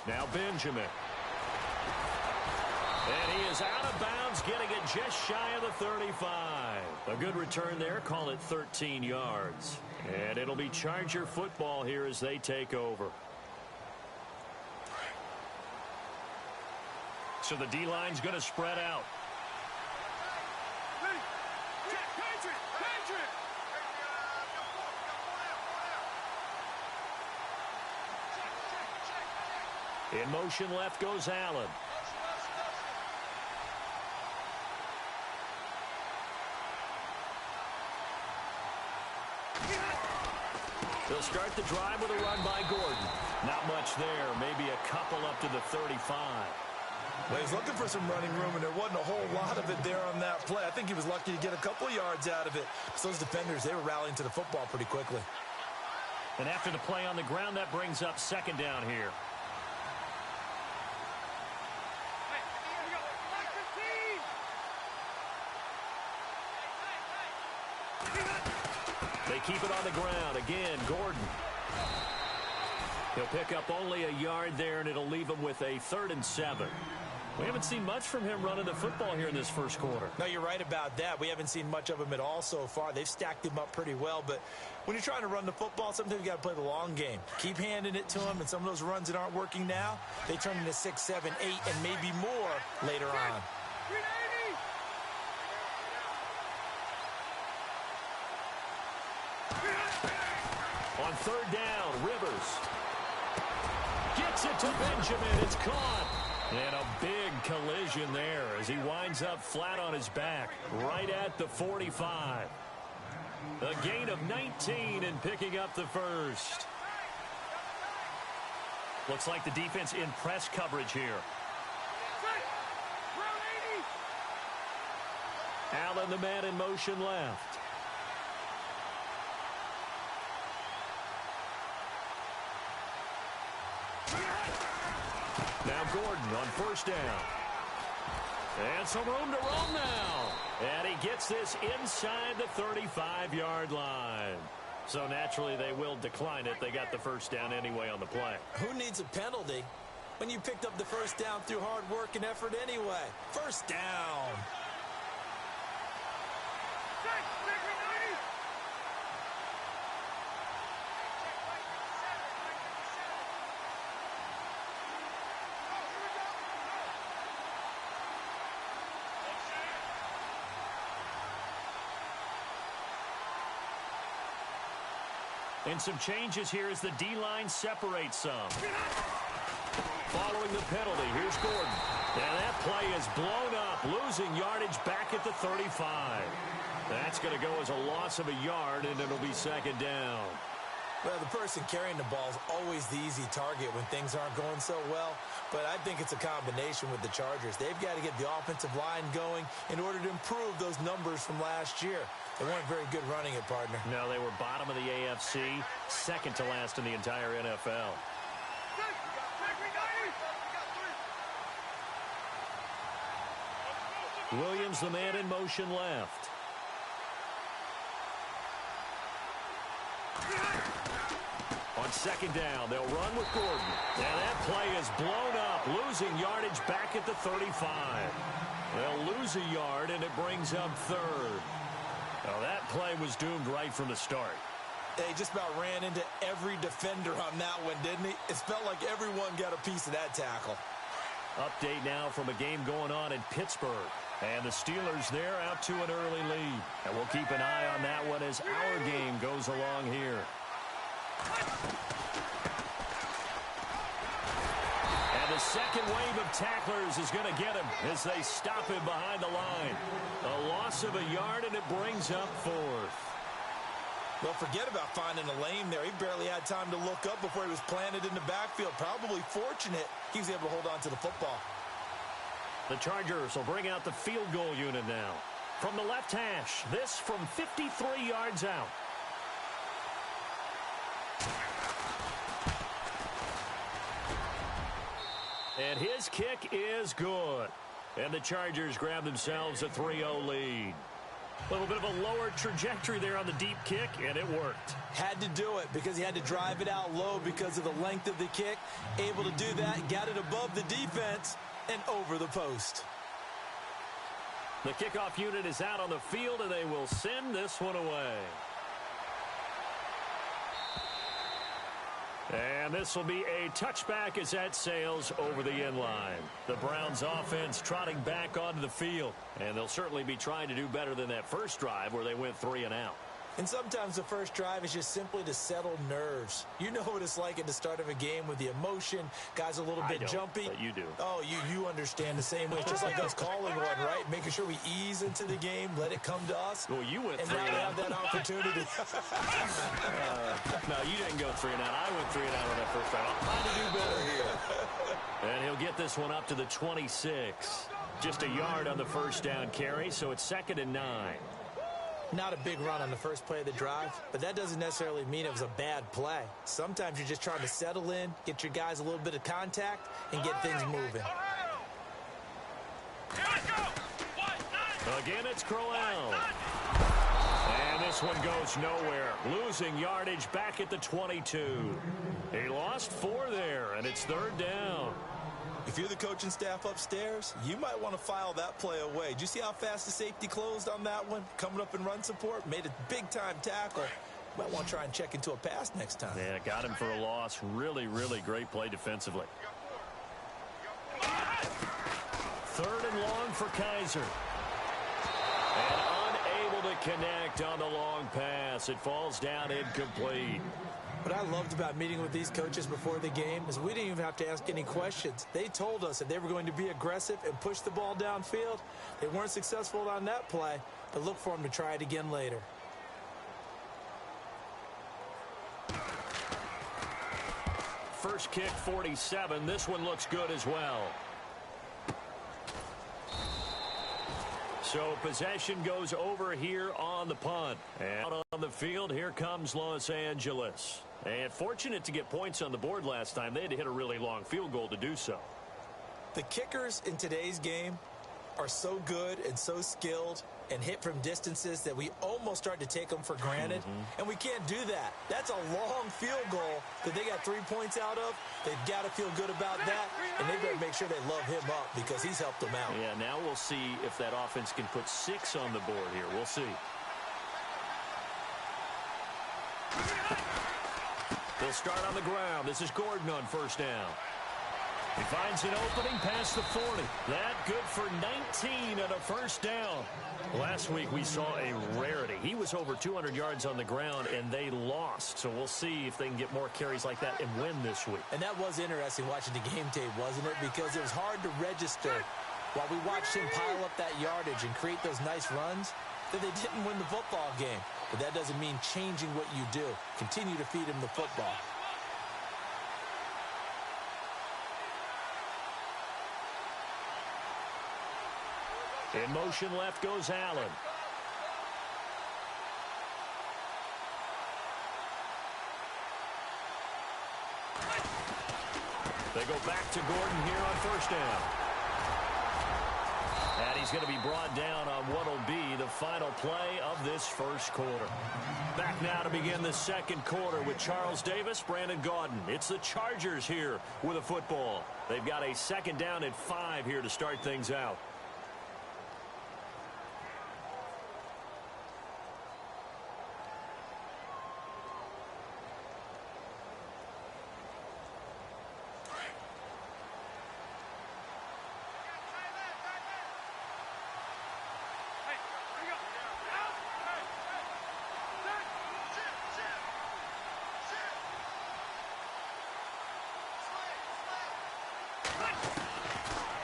Now Benjamin. And he is out of bounds, getting it just shy of the 35. A good return there. Call it 13 yards. And it'll be Charger football here as they take over. So the D-line's going to spread out. In motion left goes Allen. They'll start the drive with a run by Gordon. Not much there. Maybe a couple up to the 35. Well, he's looking for some running room, and there wasn't a whole lot of it there on that play. I think he was lucky to get a couple yards out of it. So those defenders, they were rallying to the football pretty quickly. And after the play on the ground, that brings up second down here. They keep it on the ground. Again, Gordon. He'll pick up only a yard there, and it'll leave him with a 3rd and 7. We haven't seen much from him running the football here in this first quarter. No, you're right about that. We haven't seen much of him at all so far. They've stacked him up pretty well, but when you're trying to run the football, sometimes you got to play the long game. Keep handing it to him, and some of those runs that aren't working now, they turn into 6, 7, 8, and maybe more later on. On 3rd down, Rivers gets it to Benjamin. It's caught. And a big collision there as he winds up flat on his back right at the 45. A gain of 19 and picking up the first. Looks like the defense in press coverage here. Allen, the man in motion left. Now Gordon on 1st down. And some room to roam now. And he gets this inside the 35-yard line. So naturally they will decline it. They got the 1st down anyway on the play. Who needs a penalty when you picked up the 1st down through hard work and effort anyway? 1st down. And some changes here as the D-line separates some. Following the penalty, here's Gordon. And that play is blown up, losing yardage back at the 35. That's going to go as a loss of a yard, and it'll be 2nd down. Well, the person carrying the ball is always the easy target when things aren't going so well. But I think it's a combination with the Chargers. They've got to get the offensive line going in order to improve those numbers from last year. They weren't very good running it, partner. No, they were bottom of the AFC, 2nd to last in the entire NFL. Williams, the man in motion left. On 2nd down, they'll run with Gordon. And that play is blown up, losing yardage back at the 35. They'll lose a yard, and it brings up 3rd. Well, that play was doomed right from the start. They just about ran into every defender on that one, didn't he? It felt like everyone got a piece of that tackle. Update now from a game going on in Pittsburgh. And the Steelers there out to an early lead. And we'll keep an eye on that one as our game goes along here. And the second wave of tacklers is going to get him as they stop him behind the line. A loss of a yard, and it brings up 4th. Well, forget about finding a lane there. He barely had time to look up before he was planted in the backfield. Probably fortunate he was able to hold on to the football. The Chargers will bring out the field goal unit now. From the left hash, this from 53 yards out. And his kick is good. And the Chargers grab themselves a 3-0 lead. A little bit of a lower trajectory there on the deep kick, and it worked. Had to do it because he had to drive it out low because of the length of the kick. Able to do that, got it above the defense and over the post. The kickoff unit is out on the field, and they will send this one away. And this will be a touchback as that sails over the end line. The Browns offense trotting back onto the field. And they'll certainly be trying to do better than that first drive where they went 3 and out. And sometimes the first drive is just simply to settle nerves. You know what it's like at the start of a game with the emotion. Guys a little bit jumpy. But you do. Oh, you understand the same way. It's just like us calling one, right? Making sure we ease into the game, let it come to us. Well, you went and 3 now and they out. have that opportunity. No, you didn't go 3 and out. I went 3 and out on that first drive. I'm trying to do better here. And he'll get this one up to the 26. Just a yard on the first down carry, so it's 2nd and 9. Not a big run on the first play of the drive, but that doesn't necessarily mean it was a bad play. Sometimes you're just trying to settle in, get your guys a little bit of contact, and get things moving. Again, it's Crowell. And this one goes nowhere. Losing yardage back at the 22. He lost 4 there, and it's 3rd down. If you're the coaching staff upstairs, you might want to file that play away. Did you see how fast the safety closed on that one? Coming up in run support, made a big-time tackle. Might want to try and check into a pass next time. Yeah, got him for a loss. Really, really great play defensively. 3rd and long for Kaiser. And unable to connect on the long pass. It falls down incomplete. What I loved about meeting with these coaches before the game is we didn't even have to ask any questions. They told us that they were going to be aggressive and push the ball downfield. They weren't successful on that play, but look for them to try it again later. First kick, 47. This one looks good as well. So possession goes over here on the punt. And out on the field, here comes Los Angeles. And fortunate to get points on the board last time. They had to hit a really long field goal to do so. The kickers in today's game are so good and so skilled and hit from distances that we almost start to take them for granted. And we can't do that. That's a long field goal that they got 3 points out of. They've got to feel good about that, and they've got to make sure they love him up because he's helped them out. Yeah, now we'll see if that offense can put 6 on the board here. We'll see. They'll start on the ground. This is Gordon on first down. He finds an opening past the 40. That good for 19 and a first down. Last week we saw a rarity. He was over 200 yards on the ground, and they lost. So we'll see if they can get more carries like that and win this week. And that was interesting watching the game tape, wasn't it? Because it was hard to register while we watched him pile up that yardage and create those nice runs that they didn't win the football game. But that doesn't mean changing what you do. Continue to feed him the football. In motion left goes Allen. They go back to Gordon here on first down. And he's going to be brought down on what will be the final play of this first quarter. Back now to begin the second quarter with Charles Davis, Brandon Gaudin. It's the Chargers here with a football. They've got a 2nd down and 5 here to start things out.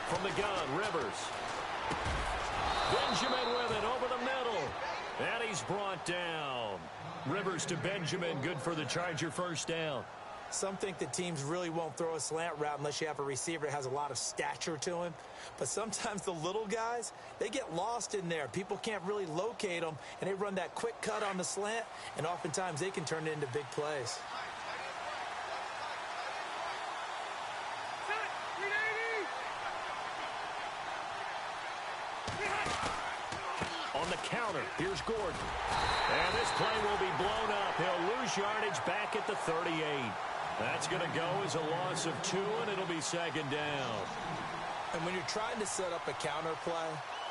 From the gun, Rivers. Benjamin with it over the middle. And he's brought down. Rivers to Benjamin, good for the Charger first down. Some think that teams really won't throw a slant route unless you have a receiver that has a lot of stature to him. But sometimes the little guys, they get lost in there. People can't really locate them, and they run that quick cut on the slant, and oftentimes they can turn it into big plays. On the counter, corner. Here's Gordon. And this play will be blown up. He'll lose yardage back at the 38. That's going to go as a loss of 2, and it'll be second down. And when you're trying to set up a counter play,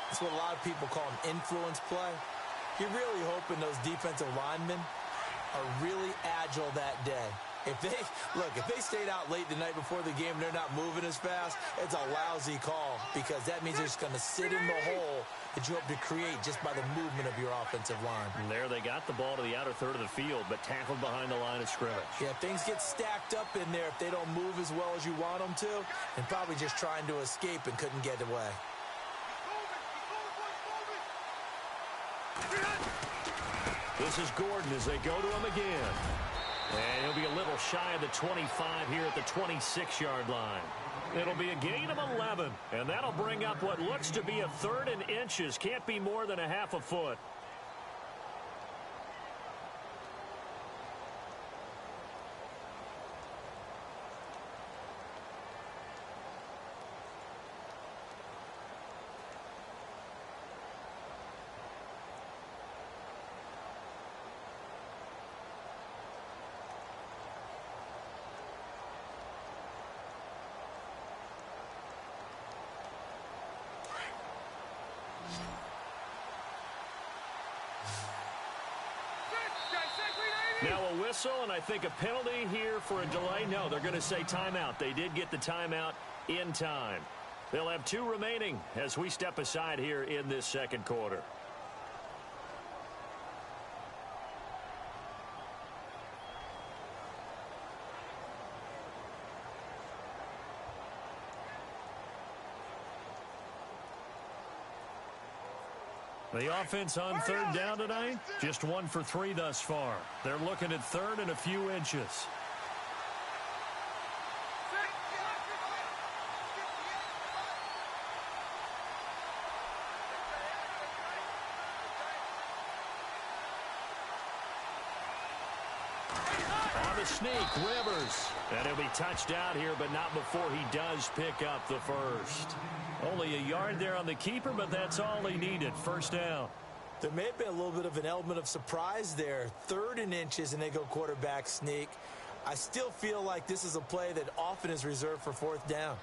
that's what a lot of people call an influence play. You're really hoping those defensive linemen are really agile that day. If they stayed out late the night before the game and they're not moving as fast, it's a lousy call because that means they're just going to sit in the hole that you hope to create just by the movement of your offensive line. And there they got the ball to the outer third of the field, but tackled behind the line of scrimmage. Yeah, things get stacked up in there if they don't move as well as you want them to, and probably just trying to escape and couldn't get away. This is Gordon as they go to him again. And he'll be a little shy of the 25 here at the 26-yard line. It'll be a gain of 11, and that'll bring up what looks to be a 3rd and inches. Can't be more than a half a foot. Now a whistle, and I think a penalty here for a delay. No, they're going to say timeout. They did get the timeout in time. They'll have 2 remaining as we step aside here in this second quarter. The offense on 3rd down tonight, just 1 for 3 thus far. They're looking at 3rd and a few inches. On the sneak, Rivers. And he'll be touched out here, but not before he does pick up the first. Only a yard there on the keeper, but that's all he needed. First down. There may have been a little bit of an element of surprise there. 3rd and inches, and they go quarterback sneak. I still feel like this is a play that often is reserved for 4th down.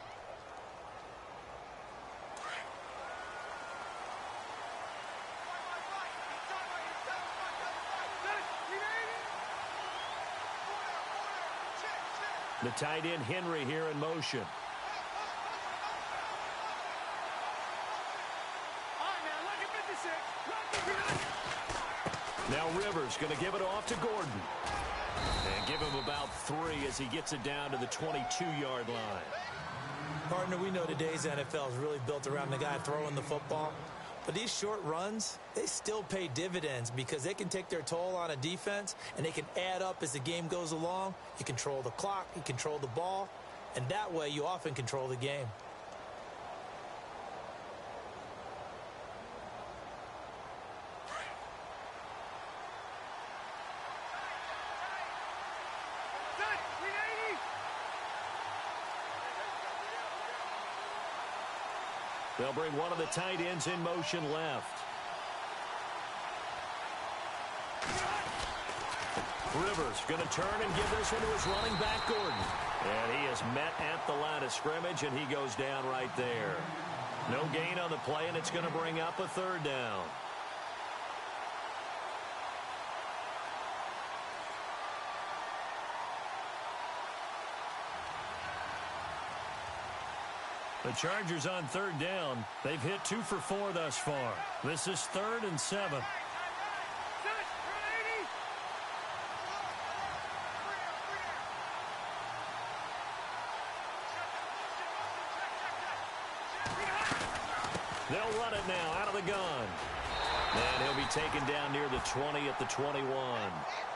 The tight end, Henry, here in motion. Now Rivers going to give it off to Gordon. And give him about 3 as he gets it down to the 22-yard line. Partner, we know today's NFL is really built around the guy throwing the football. But these short runs, they still pay dividends because they can take their toll on a defense and they can add up as the game goes along. You control the clock, you control the ball, and that way you often control the game. They'll bring one of the tight ends in motion left. Rivers going to turn and give this one to his running back, Gordon. And he is met at the line of scrimmage, and he goes down right there. No gain on the play, and it's going to bring up a 3rd down. The Chargers on 3rd down. They've hit 2 for 4 thus far. This is 3rd and 7. They'll run it now out of the gun. And he'll be taken down near the 20 at the 21.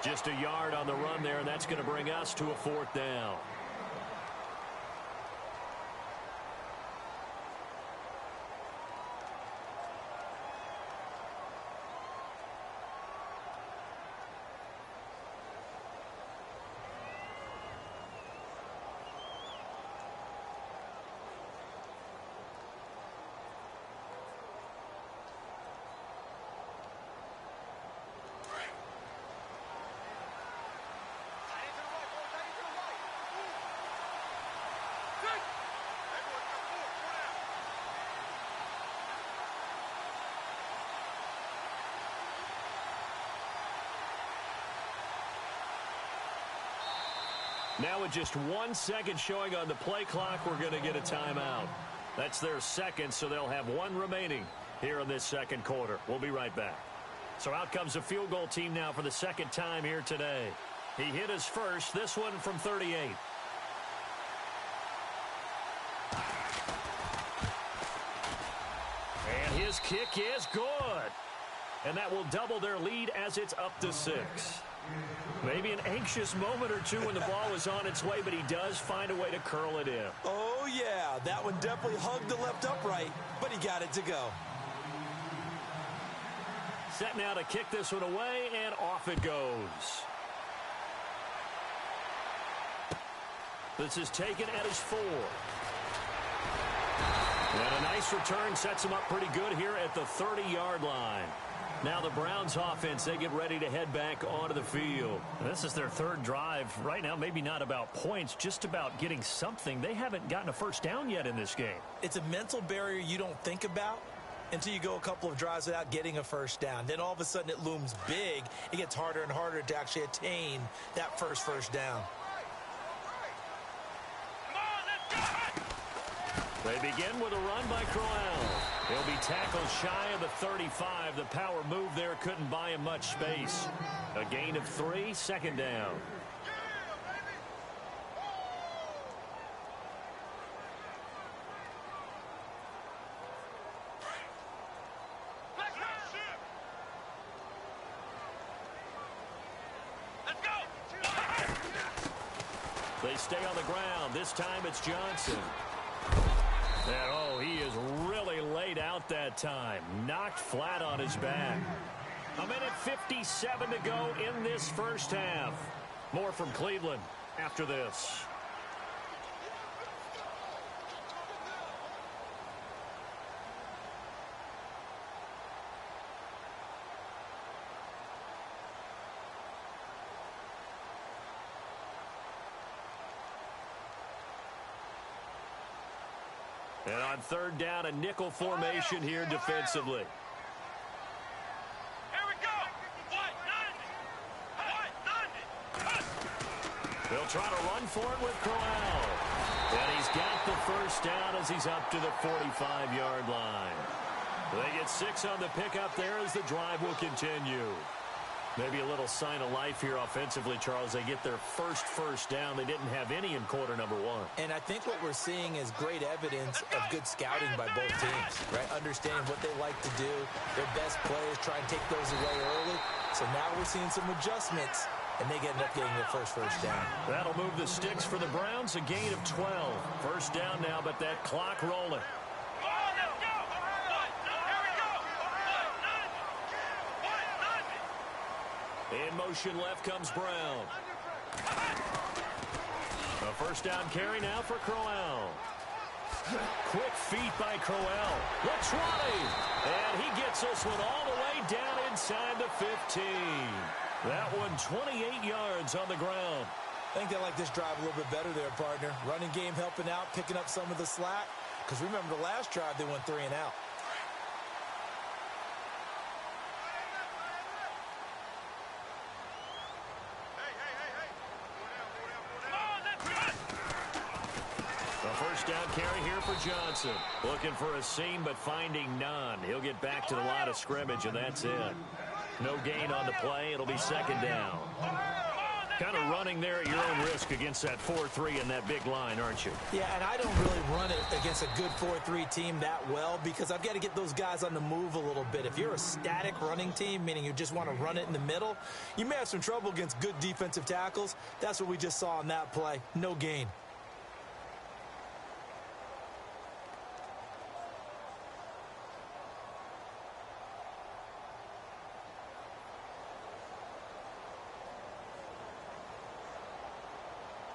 Just a yard on the run there, and that's going to bring us to a 4th down. Now with just 1 second showing on the play clock, we're going to get a timeout. That's their second, so they'll have one remaining here in this second quarter. We'll be right back. So out comes the field goal team now for the second time here today. He hit his first, this one from 38. And his kick is good. And that will double their lead as it's up to 6. Maybe an anxious moment or two when the ball was on its way, but he does find a way to curl it in. Oh, yeah. That one definitely hugged the left upright, but he got it to go. Set now to kick this one away, and off it goes. This is taken at his 4. And a nice return sets him up pretty good here at the 30-yard line. Now the Browns offense, they get ready to head back onto the field. This is their third drive. Right now, maybe not about points, just about getting something. They haven't gotten a first down yet in this game. It's a mental barrier you don't think about until you go a couple of drives without getting a first down. Then all of a sudden it looms big. It gets harder and harder to actually attain that first down. They begin with a run by Crowell. He'll be tackled shy of the 35. The power move there couldn't buy him much space. A gain of 3, second down. They stay on the ground. This time it's Johnson. And, oh, he is really laid out that time. Knocked flat on his back. A minute 57 to go in this first half. More from Cleveland after this. And on third down, a nickel formation here defensively. Here we go. They'll try to run for it with Crowell. And he's got the first down as he's up to the 45-yard line. They get 6 on the pickup there as the drive will continue. Maybe a little sign of life here offensively, Charles. They get their first down. They didn't have any in quarter number 1. And I think what we're seeing is great evidence of good scouting by both teams, right? Understanding what they like to do, their best plays, try and take those away early. So now we're seeing some adjustments, and they end up getting their first down. That'll move the sticks for the Browns, a gain of 12. First down now, but that clock rolling. In motion left comes Brown. A first down carry now for Crowell. Quick feet by Crowell. Looks running. And he gets this one all the way down inside the 15. That one 28 yards on the ground. I think they like this drive a little bit better there, partner. Running game helping out, picking up some of the slack. Because remember the last drive, they went 3 and out. First down carry here for Johnson. Looking for a seam, but finding none. He'll get back to the line of scrimmage, and that's it. No gain on the play. It'll be second down. Kind of running there at your own risk against that 4-3 and that big line, aren't you? Yeah, and I don't really run it against a good 4-3 team that well because I've got to get those guys on the move a little bit. If you're a static running team, meaning you just want to run it in the middle, you may have some trouble against good defensive tackles. That's what we just saw on that play. No gain.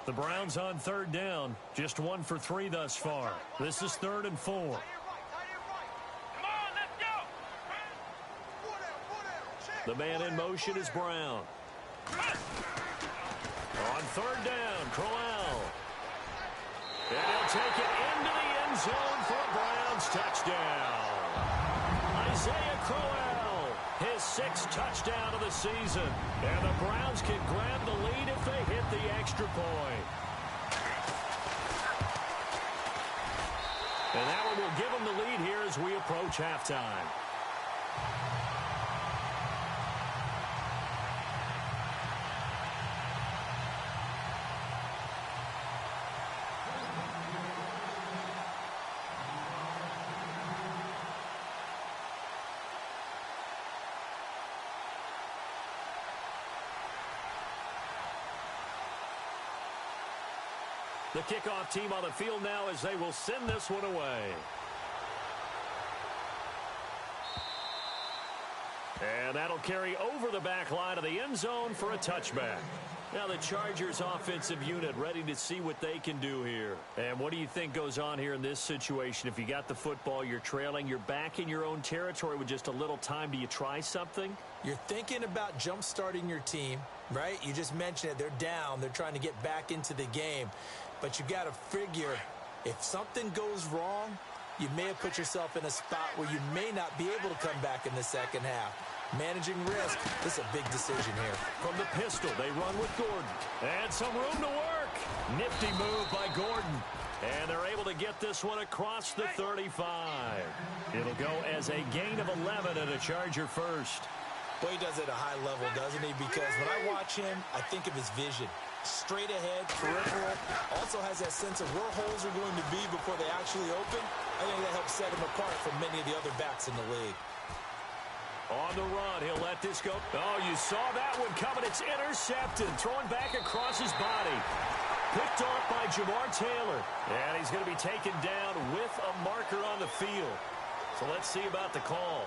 The Browns on third down, just 1 for 3 thus far. This is 3rd and 4. Come on, let's go. The man in motion is Brown. On third down, Crowell. And he'll take it into the end zone for a Browns touchdown. Isaiah Crowell His 6th touchdown of the season. And the Browns can grab the lead if they hit the extra point. And that one will give them the lead here as we approach halftime. The kickoff team on the field now as they will send this one away. And that'll carry over the back line of the end zone for a touchback. Now the Chargers offensive unit ready to see what they can do here. And what do you think goes on here in this situation? If you got the football, you're trailing, you're back in your own territory with just a little time. Do you try something? You're thinking about jump-starting your team, right? You just mentioned it. They're down. They're trying to get back into the game. But you got to figure, if something goes wrong, you may have put yourself in a spot where you may not be able to come back in the second half. Managing risk, this is a big decision here. From the pistol, they run with Gordon. And some room to work. Nifty move by Gordon. And they're able to get this one across the 35. It'll go as a gain of 11 and a Charger first. Well, he does it at a high level, doesn't he? Because when I watch him, I think of his vision. Straight ahead, peripheral. Also has that sense of where holes are going to be before they actually open. I think that helps set him apart from many of the other backs in the league. On the run, he'll let this go. Oh, you saw that one coming. It's intercepted. Throwing back across his body. Picked off by Jamar Taylor. And he's going to be taken down with a marker on the field. So let's see about the call.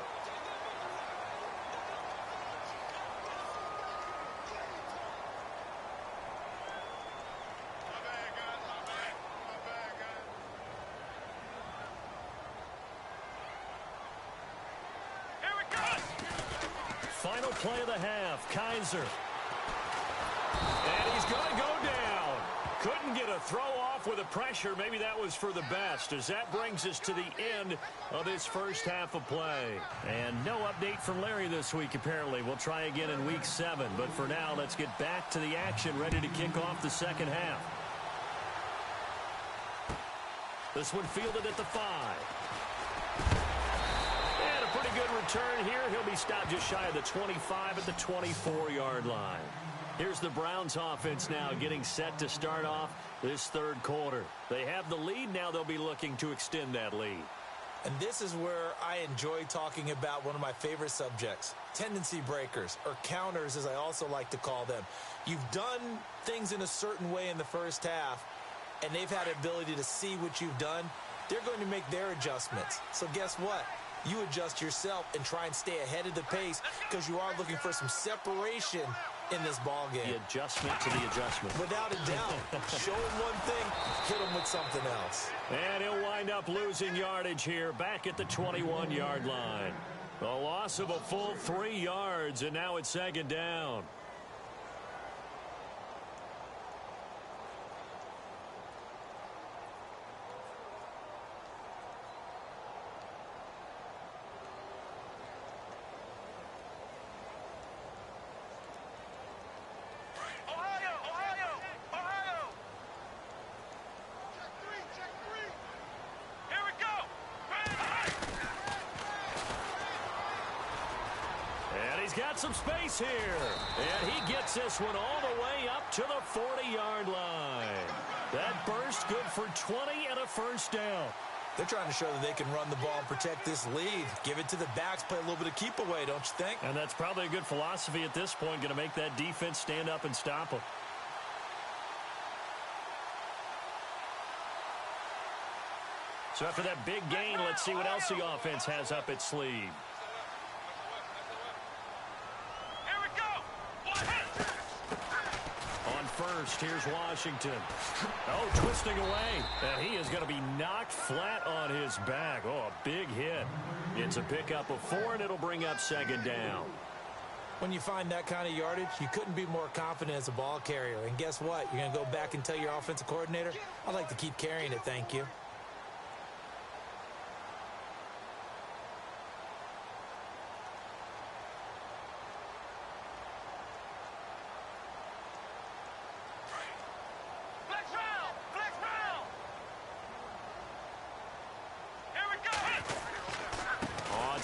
Final play of the half, Kaiser. And he's going to go down. Couldn't get a throw off with the pressure. Maybe that was for the best, as that brings us to the end of this first half of play. And no update from Larry this week, apparently. We'll try again in week 7. But for now, let's get back to the action, ready to kick off the second half. This one fielded at the 5. Pretty good return here. He'll be stopped just shy of the 25 at the 24-yard line. Here's the Browns offense now getting set to start off this third quarter. They have the lead. Now they'll be looking to extend that lead. And this is where I enjoy talking about one of my favorite subjects, tendency breakers, or counters as I also like to call them. You've done things in a certain way in the first half, and they've had the ability to see what you've done. They're going to make their adjustments. So guess what? You adjust yourself and try and stay ahead of the pace because you are looking for some separation in this ball game. The adjustment to the adjustment. Without a doubt. Show him one thing, hit him with something else. And he'll wind up losing yardage here back at the 21-yard line. A loss of a full 3 yards, and now it's second down. He's got some space here. And he gets this one all the way up to the 40-yard line. That burst good for 20 and a first down. They're trying to show that they can run the ball and protect this lead. Give it to the backs, play a little bit of keep away, don't you think? And that's probably a good philosophy at this point, going to make that defense stand up and stop them. So after that big gain, let's see what else the offense has up its sleeve. First, here's Washington. Oh, twisting away. And he is going to be knocked flat on his back. Oh, a big hit. It's a pickup of 4, and it'll bring up second down. When you find that kind of yardage, you couldn't be more confident as a ball carrier. And guess what? You're going to go back and tell your offensive coordinator, I'd like to keep carrying it, thank you.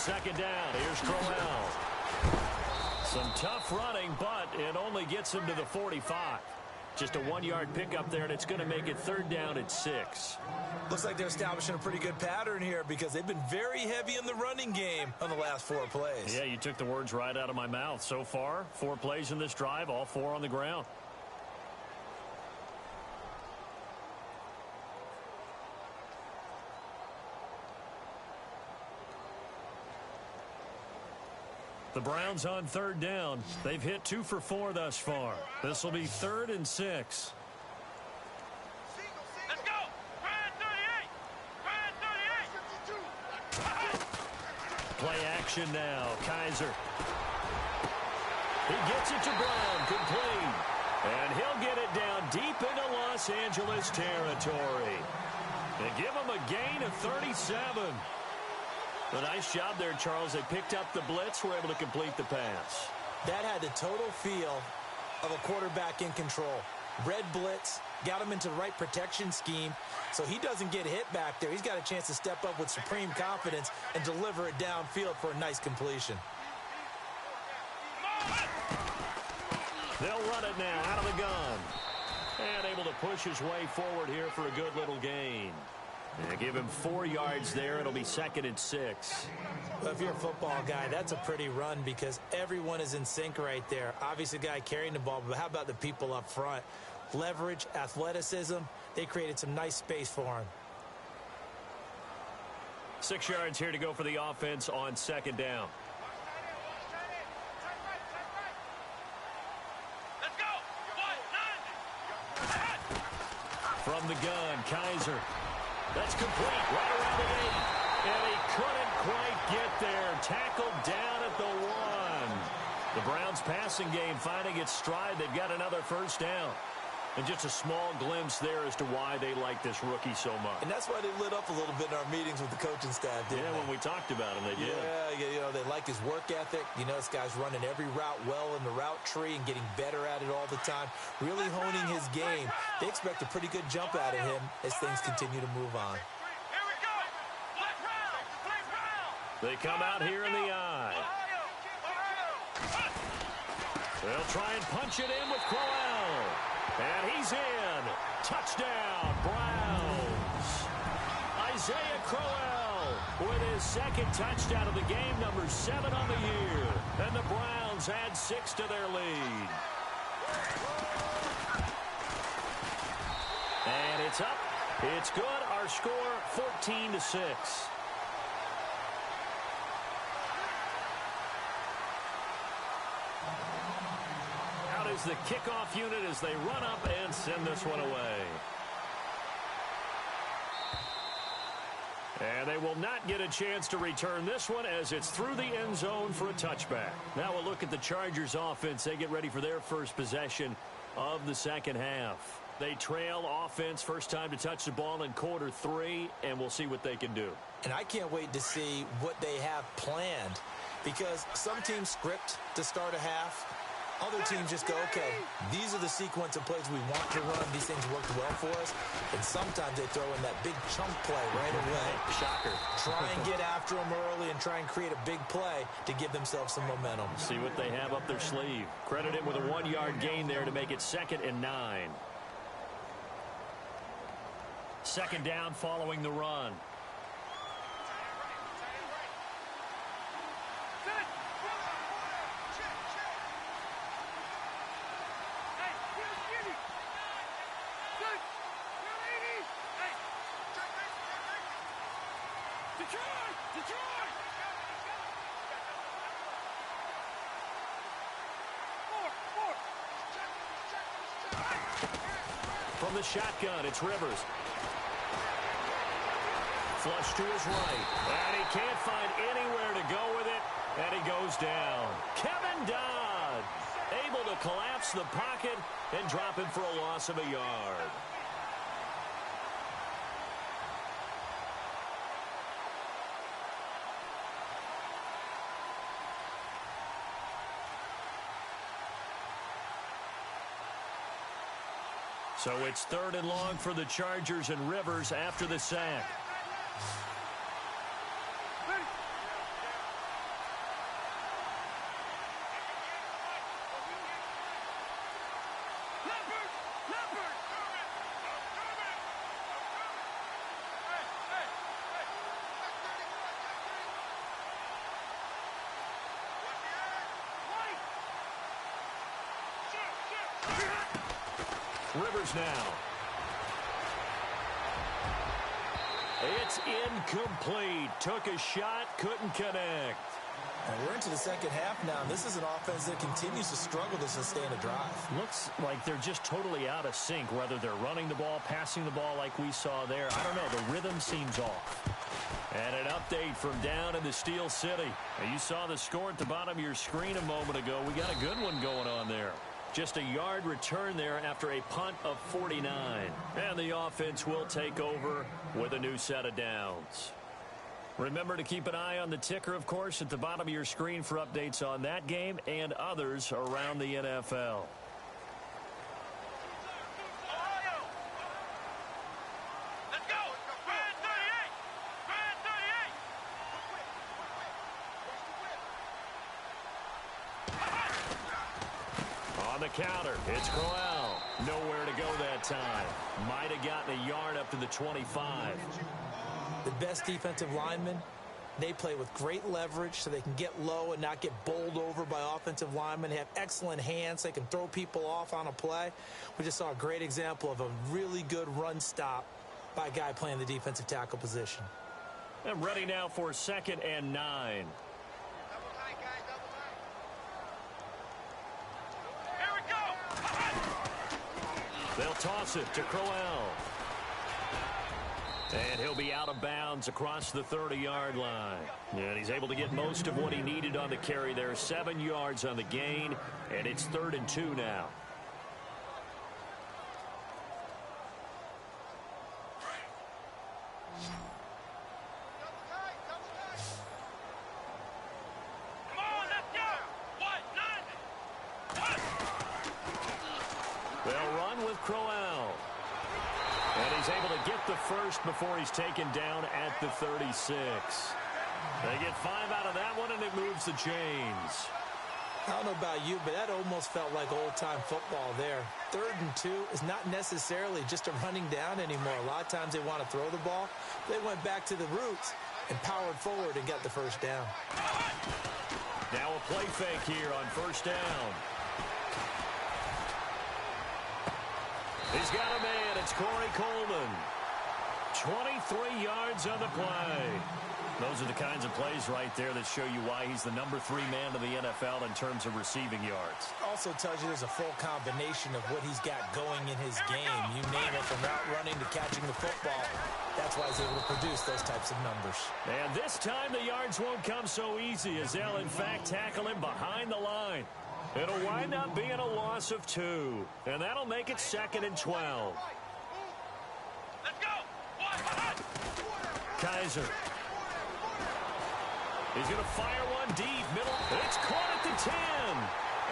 second down. Here's Crowell. Some tough running, but it only gets him to the 45. Just a 1-yard pickup there, and it's going to make it third down at 6. Looks like they're establishing a pretty good pattern here because they've been very heavy in the running game on the last 4 plays. Yeah, you took the words right out of my mouth. So far, 4 plays in this drive, all 4 on the ground. The Browns on third down. They've hit 2 for 4 thus far. This will be 3rd and 6. Let's go! Ryan 38! Ryan 38! Play action now. Kaiser. He gets it to Brown. Complete. And he'll get it down deep into Los Angeles territory. They give him a gain of 37. A nice job there, Charles. They picked up the blitz, were able to complete the pass. That had the total feel of a quarterback in control. Red blitz, got him into the right protection scheme, so he doesn't get hit back there. He's got a chance to step up with supreme confidence and deliver it downfield for a nice completion. They'll run it now out of the gun. And able to push his way forward here for a good little gain. They give him 4 yards there. It'll be 2nd and 6. Well, if you're a football guy, that's a pretty run because everyone is in sync right there. Obviously, the guy carrying the ball, but how about the people up front? Leverage, athleticism, they created some nice space for him. 6 yards here to go for the offense on 2nd down. Let's go! From the gun, Kaiser. That's complete, right around the 8. And he couldn't quite get there. Tackled down at the 1. The Browns passing game finding its stride. They've got another first down. And just a small glimpse there as to why they like this rookie so much. And that's why they lit up a little bit in our meetings with the coaching staff, didn't they? Yeah, when we talked about him, they did. Yeah, you know, they like his work ethic. You know, this guy's running every route well in the route tree and getting better at it all the time. Really honing his game. They expect a pretty good jump out of him as things continue to move on. Here we go! Black round! They come out here in the eye. They'll try and punch it in with Crowell. And he's in. Touchdown, Browns. Isaiah Crowell with his 2nd touchdown of the game, number 7 on the year. And the Browns add 6 to their lead. And it's up. It's good. Our score, 14-6. Is the kickoff unit as they run up and send this one away. And they will not get a chance to return this one as it's through the end zone for a touchback. Now we'll look at the Chargers offense. They get ready for their first possession of the second half. They trail offense, first time to touch the ball in quarter 3, and we'll see what they can do. And I can't wait to see what they have planned because some teams script to start a half. Other teams just go, okay, these are the sequence of plays we want to run. These things worked well for us. And sometimes they throw in that big chunk play right away. Shocker. Try and get after them early and try and create a big play to give themselves some momentum. See what they have up their sleeve. Credit him with a 1-yard gain there to make it 2nd and 9. 2nd down following the run. From the shotgun, it's Rivers. Flush to his right. And he can't find anywhere to go with it. And he goes down. Kevin Dodd able to collapse the pocket and drop him for a loss of a yard. So it's 3rd and long for the Chargers and Rivers after the sack. Rivers now. It's incomplete. Took a shot, couldn't connect. And we're into the second half now, and this is an offense that continues to struggle to sustain a drive. Looks like they're just totally out of sync, whether they're running the ball, passing the ball like we saw there. I don't know. The rhythm seems off. And an update from down in the Steel City. Now, you saw the score at the bottom of your screen a moment ago. We got a good one going on there. Just a yard return there after a punt of 49. And the offense will take over with a new set of downs. Remember to keep an eye on the ticker, of course, at the bottom of your screen for updates on that game and others around the NFL. Ohio! Let's go! Red 38! Red 38! On the counter, it's Crowell. Nowhere to go that time. Might have gotten a yard up to the 25. The best defensive linemen, they play with great leverage so they can get low and not get bowled over by offensive linemen. They have excellent hands. They can throw people off on a play. We just saw a great example of a really good run stop by a guy playing the defensive tackle position. And ready now for 2nd and 9. Here we go! They'll toss it to Crowell. And he'll be out of bounds across the 30-yard line. And he's able to get most of what he needed on the carry there. 7 yards on the gain, and it's 3rd and 2 now. Come on, let's go! What? They'll run with Crowell. And he's able to get the first before he's taken down at the 36. They get 5 out of that one, and it moves the chains. I don't know about you, but that almost felt like old-time football there. 3rd and 2 is not necessarily just a running down anymore. A lot of times they want to throw the ball. They went back to the roots and powered forward and got the first down. Now a play fake here on 1st down. He's got a man. It's Corey Coleman. 23 yards on the play. Those are the kinds of plays right there that show you why he's the number 3 man in the NFL in terms of receiving yards. Also tells you there's a full combination of what he's got going in his game. You name it, from route running to catching the football. That's why he's able to produce those types of numbers. And this time the yards won't come so easy as they'll, in fact, tackle him behind the line. It'll wind up being a loss of 2. And that'll make it 2nd and 12. Let's go! What? Kaiser. He's going to fire one deep, middle. It's caught at the 10.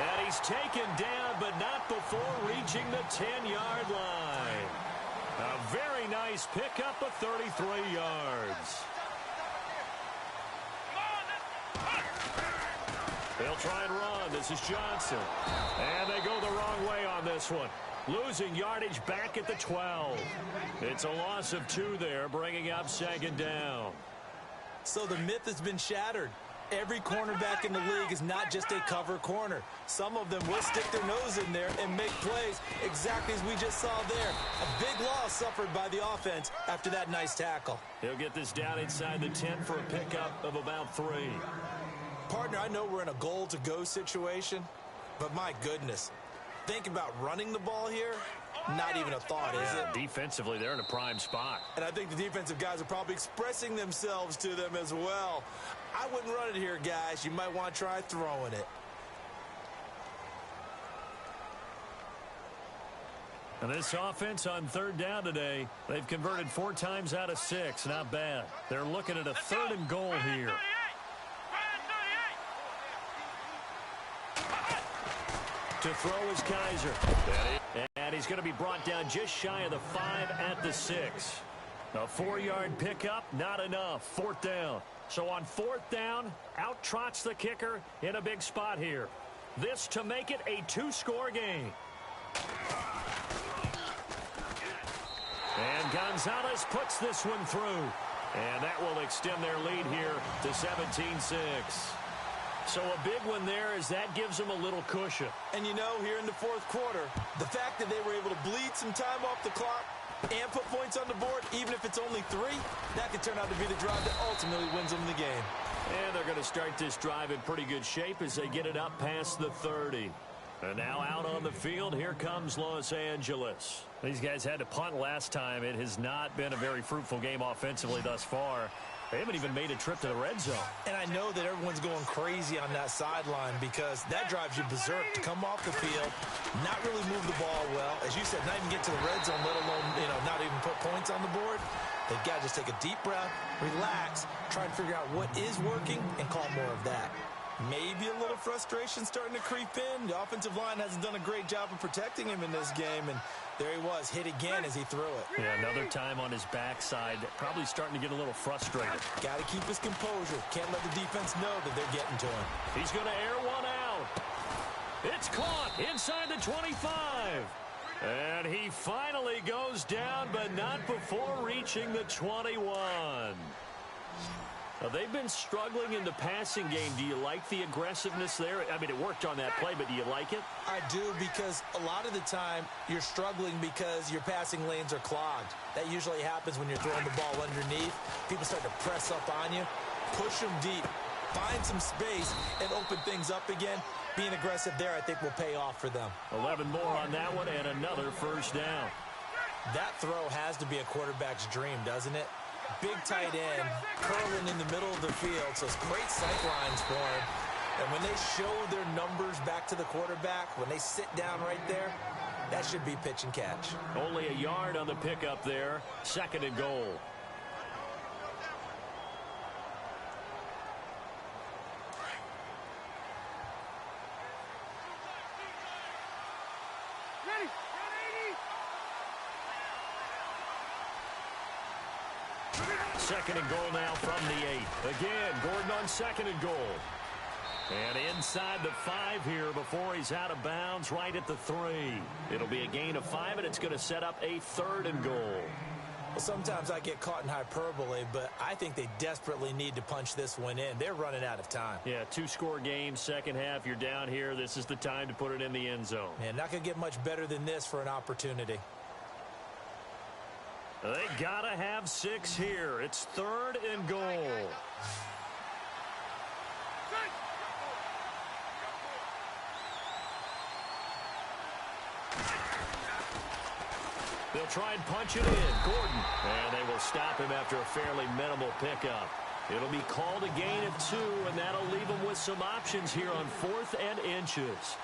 And he's taken down, but not before reaching the 10-yard line. A very nice pickup of 33 yards. They'll try and run. This is Johnson. And they go the wrong way on this one. Losing yardage back at the 12. It's a loss of 2 there, bringing up 2nd down. So the myth has been shattered. Every cornerback in the league is not just a cover corner. Some of them will stick their nose in there and make plays exactly as we just saw there. A big loss suffered by the offense after that nice tackle. He'll get this down inside the 10 for a pickup of about 3. Partner, I know we're in a goal-to-go situation, but my goodness, think about running the ball here. Not even a thought, is it? Defensively, they're in a prime spot. And I think the defensive guys are probably expressing themselves to them as well. I wouldn't run it here, guys. You might want to try throwing it. And this offense on 3rd down today, they've converted 4 times out of 6. Not bad. They're looking at a 3rd and goal here. To throw is Kaiser. And he's going to be brought down just shy of the 5 at the 6. A 4-yard pickup, not enough. 4th down. So on 4th down, out trots the kicker in a big spot here. This to make it a 2-score game. And Gonzalez puts this one through. And that will extend their lead here to 17-6. So a big one there as that gives them a little cushion. And, you know, here in the fourth quarter, the fact that they were able to bleed some time off the clock and put points on the board, even if it's only 3, that could turn out to be the drive that ultimately wins them the game. And they're going to start this drive in pretty good shape as they get it up past the 30. And now out on the field, here comes Los Angeles. These guys had to punt last time. It has not been a very fruitful game offensively thus far. They haven't even made a trip to the red zone. And I know that everyone's going crazy on that sideline because that drives you berserk to come off the field, not really move the ball well. As you said, not even get to the red zone, let alone, not even put points on the board. They've got to just take a deep breath, relax, try to figure out what is working, and call more of that. Maybe a little frustration starting to creep in. The offensive line hasn't done a great job of protecting him in this game, and there he was, hit again as he threw it. Yeah, another time on his backside, probably starting to get a little frustrated. Got to keep his composure. Can't let the defense know that they're getting to him. He's going to air one out. It's caught inside the 25. And he finally goes down, but not before reaching the 21. Now, they've been struggling in the passing game. Do you like the aggressiveness there? I mean, it worked on that play, but do you like it? I do, because a lot of the time you're struggling because your passing lanes are clogged. That usually happens when you're throwing the ball underneath. People start to press up on you, push them deep, find some space, and open things up again. Being aggressive there, I think, will pay off for them. 11 more on that one and another first down. That throw has to be a quarterback's dream, doesn't it? Big tight end, curling in the middle of the field, so it's great sight lines for him. And when they show their numbers back to the quarterback, when they sit down right there, that should be pitch and catch. Only a yard on the pickup there, 2nd and goal. Second and goal now from the 8. Again, Gordon on 2nd and goal. And inside the 5 here before he's out of bounds right at the 3. It'll be a gain of 5, and it's going to set up a 3rd and goal. Well, sometimes I get caught in hyperbole, but I think they desperately need to punch this one in. They're running out of time. Yeah, 2-score game, second half. You're down here. This is the time to put it in the end zone. Man, not going to get much better than this for an opportunity. They got to have 6 here. It's 3rd and goal. They'll try and punch it in. Gordon. And they will stop him after a fairly minimal pickup. It'll be called a gain of 2, and that'll leave them with some options here on 4th and inches.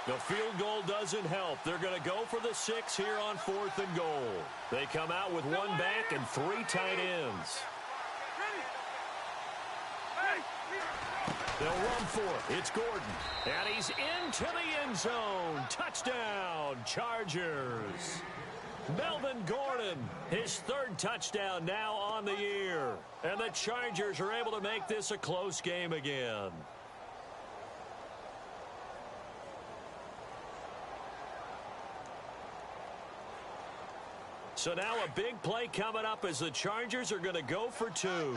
The field goal doesn't help. They're going to go for the 6 here on 4th and goal. They come out with 1 back and 3 tight ends. They'll run for it. It's Gordon. And he's into the end zone. Touchdown, Chargers. Melvin Gordon, his 3rd touchdown now on the year. And the Chargers are able to make this a close game again. So now a big play coming up as the Chargers are going to go for 2.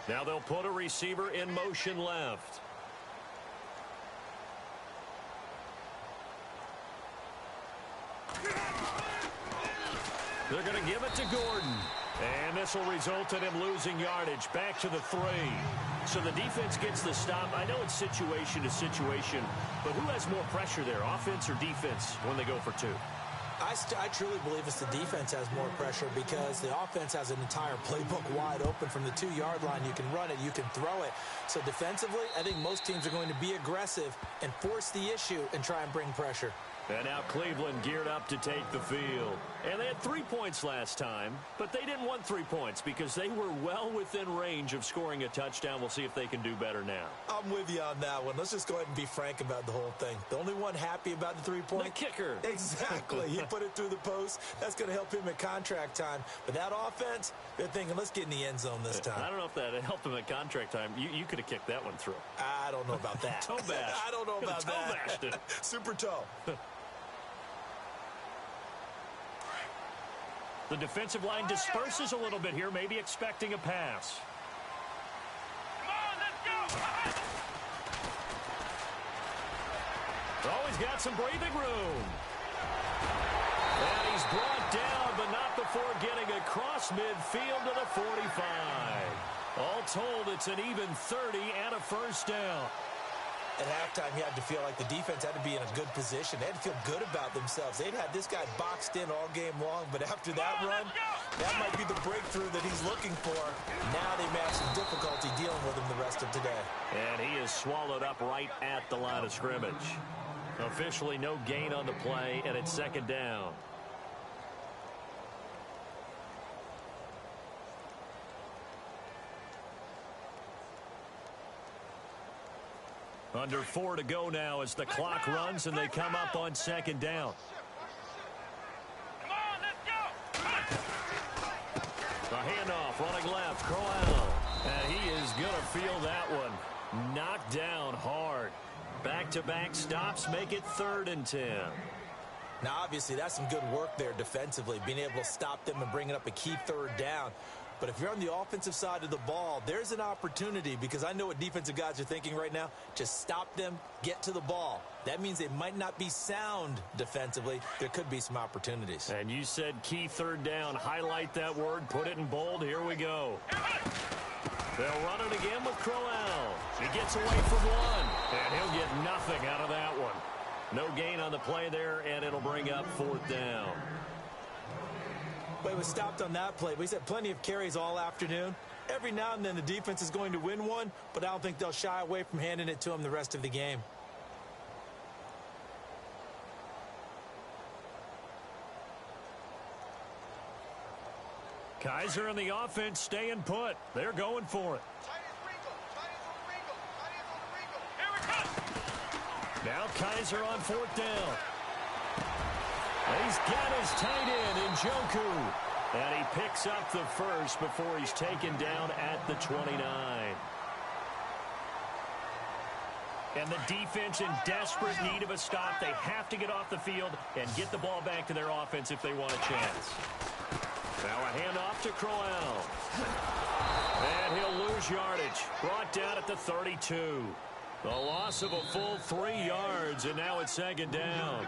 Now they'll put a receiver in motion left. They're going to give it to Gordon. And this will result in him losing yardage back to the 3. So the defense gets the stop. I know it's situation to situation, but who has more pressure there, offense or defense, when they go for 2? I truly believe it's the defense has more pressure because the offense has an entire playbook wide open from the 2-yard line. You can run it, you can throw it. So defensively, I think most teams are going to be aggressive and force the issue and try and bring pressure. And now Cleveland geared up to take the field. And they had 3 points last time, but they didn't want 3 points because they were well within range of scoring a touchdown. We'll see if they can do better now. I'm with you on that one. Let's just go ahead and be frank about the whole thing. The only one happy about the 3-point? The kicker. Exactly. He put it through the post. That's going to help him at contract time. But that offense, they're thinking, let's get in the end zone this time. I don't know if that helped him at contract time. You could have kicked that one through. I don't know about that. Toe bash. I don't know about toe that. bashed it. Super toe. The defensive line disperses a little bit here, maybe expecting a pass. Come on, let's go. Oh, he's got some breathing room. And he's brought down, but not before getting across midfield to the 45. All told, it's an even 30 and a first down. At halftime, you had to feel like the defense had to be in a good position. They had to feel good about themselves. They'd had this guy boxed in all game long, but after that run, that might be the breakthrough that he's looking for. Now they may have some difficulty dealing with him the rest of today. And he is swallowed up right at the line of scrimmage. Officially no gain on the play, and it's second down. Under 4 to go now as the clock runs and they come up on second down. Come on, let's go. A handoff running left, Crowell. And he is going to feel that one. Knocked down hard. Back-to-back stops make it 3rd and 10. Now, obviously, that's some good work there defensively, being able to stop them and bringing up a key 3rd down. But if you're on the offensive side of the ball, there's an opportunity because I know what defensive guys are thinking right now. Just stop them, get to the ball. That means they might not be sound defensively. There could be some opportunities. And you said key 3rd down. Highlight that word. Put it in bold. Here we go. They'll run it again with Crowell. He gets away from one, and he'll get nothing out of that one. No gain on the play there, and it'll bring up 4th down. Well, he was stopped on that play, but he's had plenty of carries all afternoon. Every now and then the defense is going to win one, but I don't think they'll shy away from handing it to him the rest of the game. Kaiser and the offense staying put. They're going for it. Now Kaiser on 4th down. He's got his tight end in Njoku. And he picks up the first before he's taken down at the 29. And the defense in desperate need of a stop. They have to get off the field and get the ball back to their offense if they want a chance. Now a handoff to Crowell. And he'll lose yardage. Brought down at the 32. The loss of a full 3 yards, and now it's second down.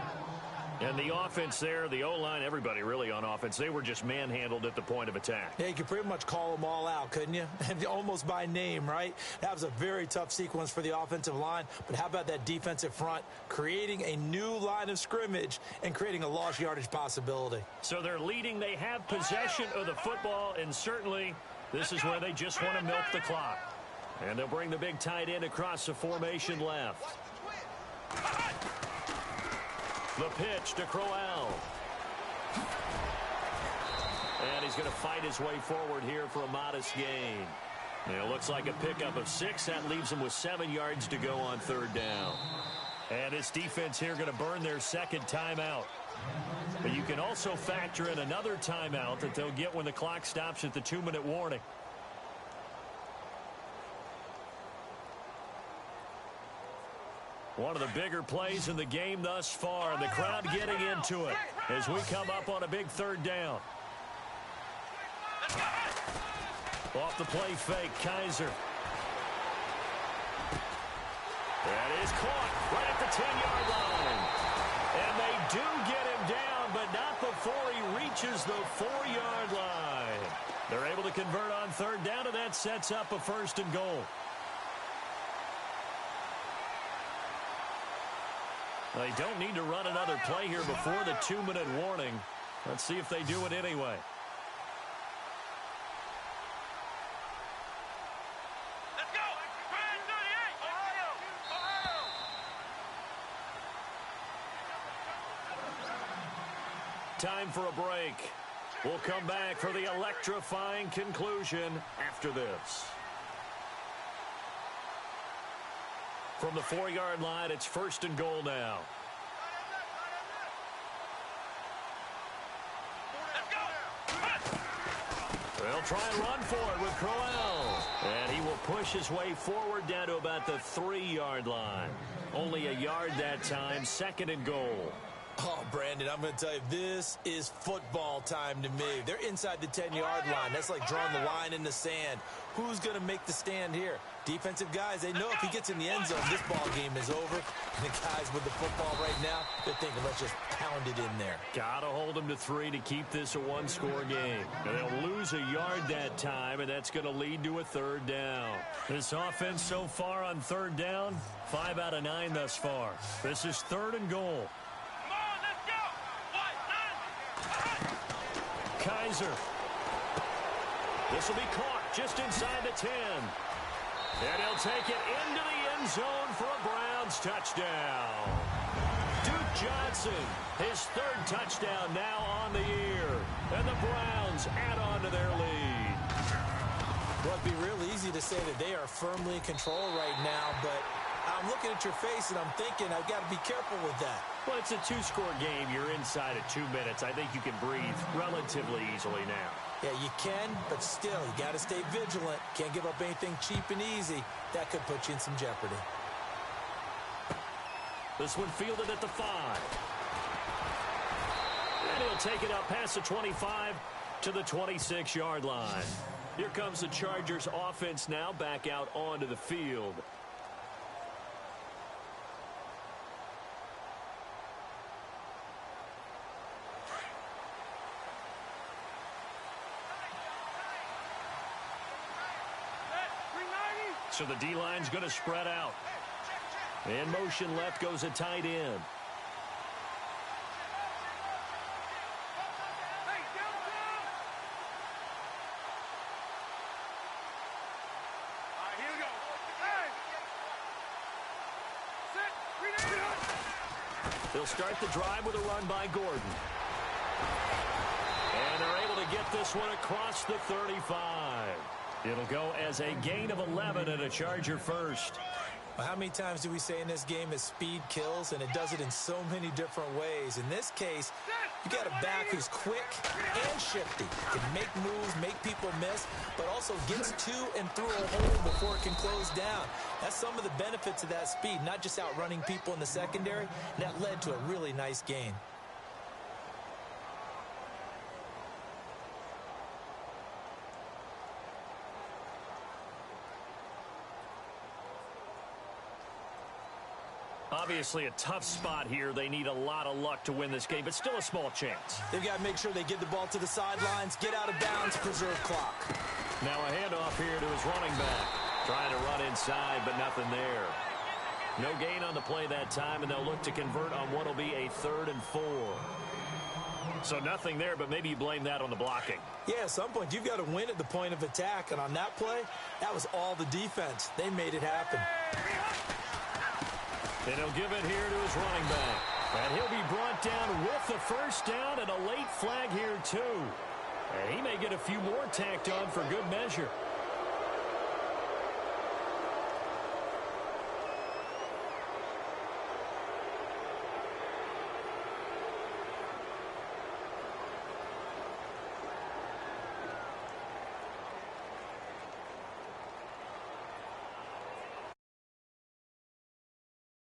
And the offense there, the O-line, everybody really on offense, they were just manhandled at the point of attack. Yeah, you could pretty much call them all out, couldn't you? Almost by name, right? That was a very tough sequence for the offensive line. But how about that defensive front creating a new line of scrimmage and creating a lost yardage possibility? So they're leading. They have possession of the football, and certainly this is where they just want to milk the clock. And they'll bring the big tight end across the formation left. The pitch to Crowell. And he's going to fight his way forward here for a modest gain. And it looks like a pickup of 6. That leaves him with 7 yards to go on 3rd down. And this defense here going to burn their second timeout. But you can also factor in another timeout that they'll get when the clock stops at the 2-minute warning. One of the bigger plays in the game thus far, and the crowd getting into it as we come up on a big 3rd down. Off the play fake, Kaiser. That is caught right at the 10-yard line. And they do get him down, but not before he reaches the 4-yard line. They're able to convert on 3rd down, and that sets up a 1st and goal. They don't need to run another play here before the 2-minute warning. Let's see if they do it anyway. Let's go. Ryan 38. Ohio. time for a break. We'll come back for the electrifying conclusion after this. From the 4-yard line, it's 1st and goal now. They'll try and run for it with Crowell. And he will push his way forward down to about the 3-yard line. Only a yard that time, 2nd and goal. Oh, Brandon, I'm going to tell you, this is football time to me. They're inside the 10-yard line. That's like drawing the line in the sand. Who's going to make the stand here? Defensive guys, they know if he gets in the end zone, this ball game is over. And the guys with the football right now, they're thinking, let's just pound it in there. Got to hold them to 3 to keep this a 1-score game. And they'll lose a yard that time, and that's going to lead to a 3rd down. This offense so far on 3rd down, 5 out of 9 thus far. This is 3rd and goal. Kaiser. This will be caught just inside the 10. And he'll take it into the end zone for a Browns touchdown. Duke Johnson, his 3rd touchdown now on the year. And the Browns add on to their lead. Well, it'd be real easy to say that they are firmly in control right now, but I'm looking at your face and I'm thinking I've got to be careful with that. Well, it's a 2-score game. You're inside of 2 minutes. I think you can breathe relatively easily now. Yeah, you can, but still, you got to stay vigilant. Can't give up anything cheap and easy. That could put you in some jeopardy. This one fielded at the 5. And he'll take it up past the 25 to the 26-yard line. Here comes the Chargers offense now back out onto the field. So the D-line's going to spread out. In motion left goes a tight end. They'll start the drive with a run by Gordon. And they're able to get this one across the 35. It'll go as a gain of 11 and a Charger first. Well, how many times do we say in this game that speed kills, and it does it in so many different ways? In this case, you got a back who's quick and shifty, can make moves, make people miss, but also gets to and through a hole before it can close down. That's some of the benefits of that speed, not just outrunning people in the secondary. That led to a really nice gain. Obviously a tough spot here. They need a lot of luck to win this game, but still a small chance. They've got to make sure they get the ball to the sidelines, get out of bounds, preserve clock. Now a handoff here to his running back. Trying to run inside, but nothing there. No gain on the play that time, and they'll look to convert on what will be a 3rd and 4. So nothing there, but maybe you blame that on the blocking. Yeah, at some point, you've got to win at the point of attack, and on that play, that was all the defense. They made it happen. And he'll give it here to his running back. And he'll be brought down with the 1st down and a late flag here, too. And he may get a few more tacked on for good measure.